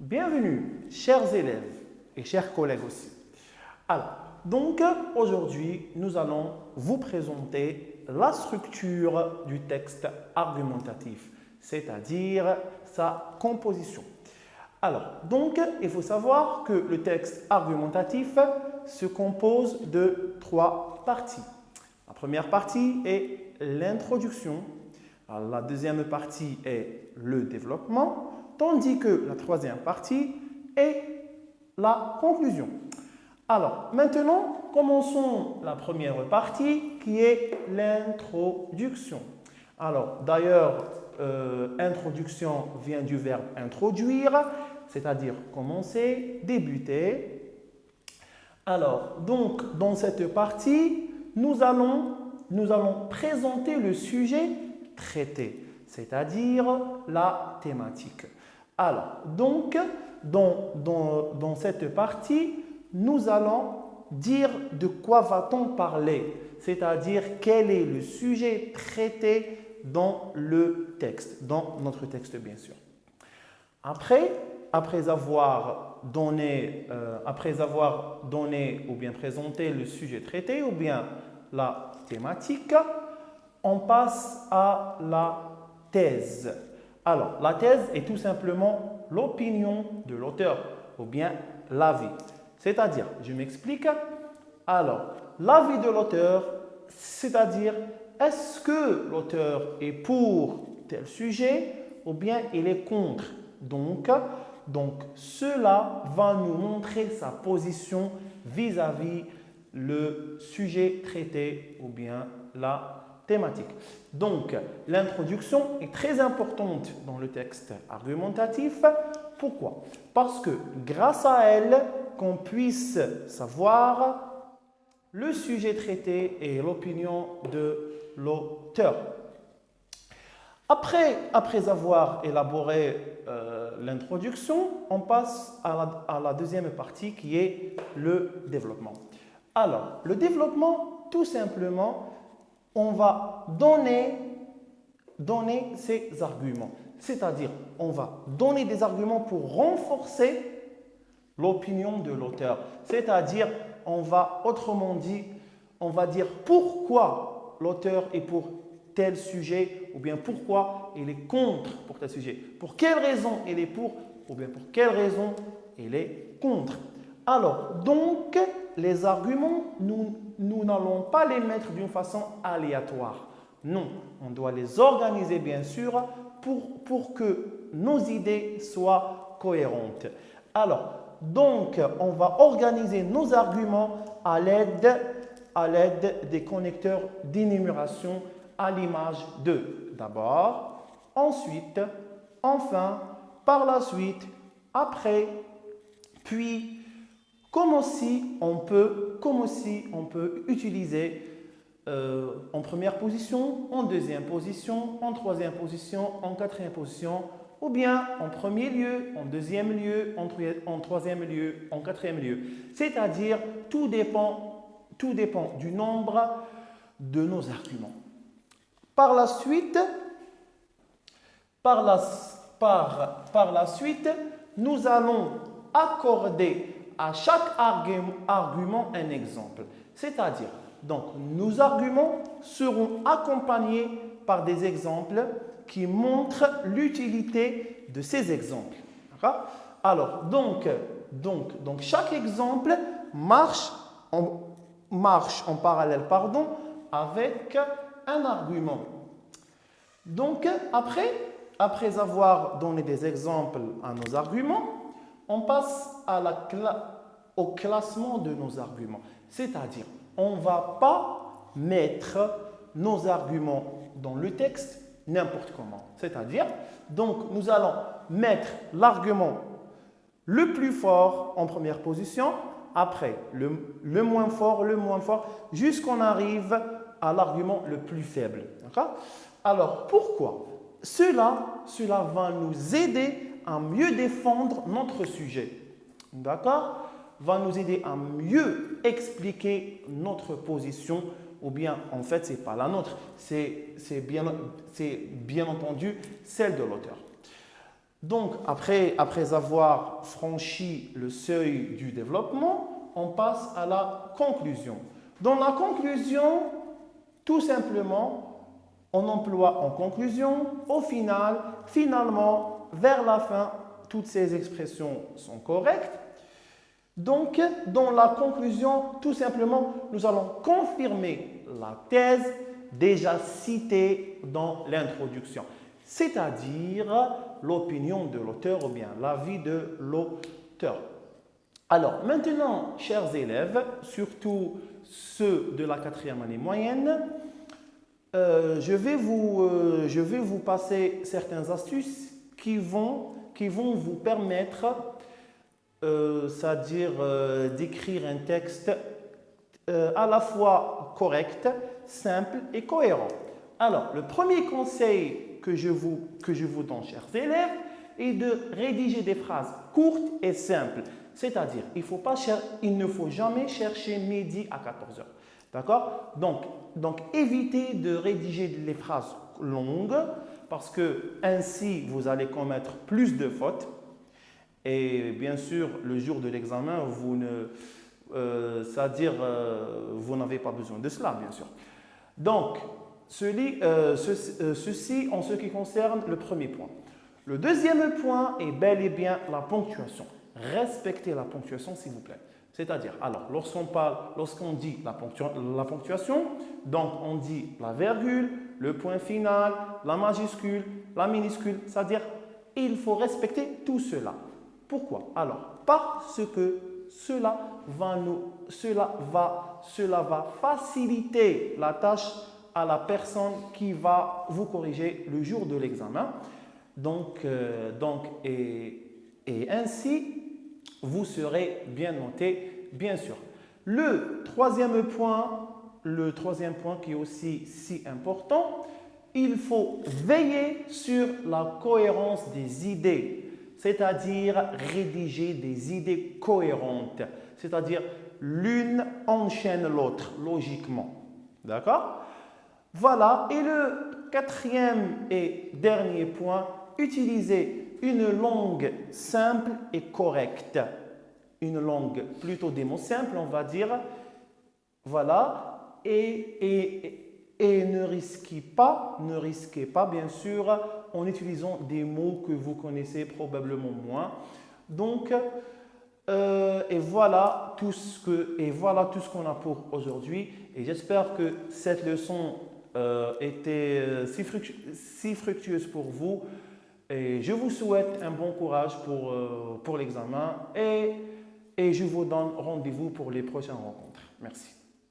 Bienvenue, chers élèves et chers collègues aussi. Alors, donc aujourd'hui, nous allons vous présenter la structure du texte argumentatif, c'est-à-dire sa composition. Alors, donc, il faut savoir que le texte argumentatif se compose de trois parties. La première partie est l'introduction, la deuxième partie est le développement, tandis que la troisième partie est la conclusion. Alors, maintenant, commençons la première partie qui est l'introduction. Alors, d'ailleurs, introduction vient du verbe introduire, c'est-à-dire commencer, débuter. Alors, donc, dans cette partie, nous allons présenter le sujet traité, c'est-à-dire la thématique. Alors, donc, dans cette partie, nous allons dire de quoi va-t-on parler, c'est-à-dire quel est le sujet traité dans le texte, dans notre texte bien sûr. Après avoir donné ou bien présenté le sujet traité ou bien la thématique, on passe à la thèse. Alors, la thèse est tout simplement l'opinion de l'auteur ou bien l'avis. C'est-à-dire, je m'explique. Alors, l'avis de l'auteur, c'est-à-dire, est-ce que l'auteur est pour tel sujet ou bien il est contre? Donc, cela va nous montrer sa position vis-à-vis le sujet traité ou bien la thématique. Donc, l'introduction est très importante dans le texte argumentatif. Pourquoi? Parce que grâce à elle, qu'on puisse savoir le sujet traité et l'opinion de l'auteur. Après avoir élaboré l'introduction, on passe à la deuxième partie qui est le développement. Alors, le développement, tout simplement, on va donner ces arguments. C'est-à-dire, on va donner des arguments pour renforcer l'opinion de l'auteur. C'est-à-dire, autrement dit, on va dire pourquoi l'auteur est pour tel sujet ou bien pourquoi il est contre pour tel sujet. Pour quelle raison il est pour ou bien pour quelle raison il est contre. Alors, donc, les arguments, nous n'allons pas les mettre d'une façon aléatoire. Non, on doit les organiser bien sûr pour que nos idées soient cohérentes. Alors, donc, on va organiser nos arguments à l'aide des connecteurs d'énumération à l'image de d'abord, ensuite, enfin, par la suite, après, puis, comme aussi on peut utiliser en première position, en deuxième position, en troisième position, en quatrième position, ou bien en premier lieu, en deuxième lieu, en troisième lieu, en quatrième lieu. C'est-à-dire, tout dépend du nombre de nos arguments. Par la suite, nous allons accorder à chaque argument un exemple. C'est-à-dire, donc, nos arguments seront accompagnés par des exemples qui montrent l'utilité de ces exemples. Alors, donc, chaque exemple marche en parallèle avec un argument. Donc, après avoir donné des exemples à nos arguments, on passe au classement de nos arguments. C'est-à-dire, on ne va pas mettre nos arguments dans le texte n'importe comment. C'est-à-dire, donc, nous allons mettre l'argument le plus fort en première position, après le moins fort, jusqu'on arrive à l'argument le plus faible. Alors, pourquoi? Cela va nous aider à mieux défendre notre sujet. D'accord? Va nous aider à mieux expliquer notre position, ou bien, en fait, ce n'est pas la nôtre, c'est bien entendu celle de l'auteur. Donc, après avoir franchi le seuil du développement, on passe à la conclusion. Dans la conclusion, tout simplement, on emploie en conclusion, au final, finalement, vers la fin, toutes ces expressions sont correctes. Donc, dans la conclusion, tout simplement, nous allons confirmer la thèse déjà citée dans l'introduction, c'est-à-dire l'opinion de l'auteur ou bien l'avis de l'auteur. Alors, maintenant, chers élèves, surtout ceux de la 4e année moyenne, je vais vous passer certaines astuces qui vont vous permettre c'est-à-dire d'écrire un texte à la fois correct, simple et cohérent. Alors, le premier conseil que je vous donne, chers élèves, est de rédiger des phrases courtes et simples. C'est-à-dire, il ne faut jamais chercher midi à 14 heures. D'accord? Donc, évitez de rédiger les phrases longues parce que ainsi, vous allez commettre plus de fautes. Et bien sûr, le jour de l'examen, c'est-à-dire, vous n'avez pas besoin de cela, bien sûr. Donc, ceci en ce qui concerne le premier point. Le deuxième point est bel et bien la ponctuation. Respectez la ponctuation, s'il vous plaît. C'est-à-dire, alors, lorsqu'on dit la ponctuation, donc on dit la virgule, le point final, la majuscule, la minuscule, c'est-à-dire, il faut respecter tout cela. Pourquoi? Alors, parce que cela va faciliter la tâche à la personne qui va vous corriger le jour de l'examen. Et ainsi, vous serez bien noté, bien sûr. Le troisième point qui est aussi si important, il faut veiller sur la cohérence des idées. C'est-à-dire rédiger des idées cohérentes, c'est-à-dire l'une enchaîne l'autre logiquement. D'accord? Voilà, et le quatrième et dernier point, utilisez une langue simple et correcte. Une langue plutôt des mots simples, on va dire. Voilà, et ne risquez pas, bien sûr, en utilisant des mots que vous connaissez probablement moins. Donc, et voilà tout ce qu'on a pour aujourd'hui. Et j'espère que cette leçon était si fructueuse pour vous. Et je vous souhaite un bon courage pour l'examen et je vous donne rendez-vous pour les prochaines rencontres. Merci.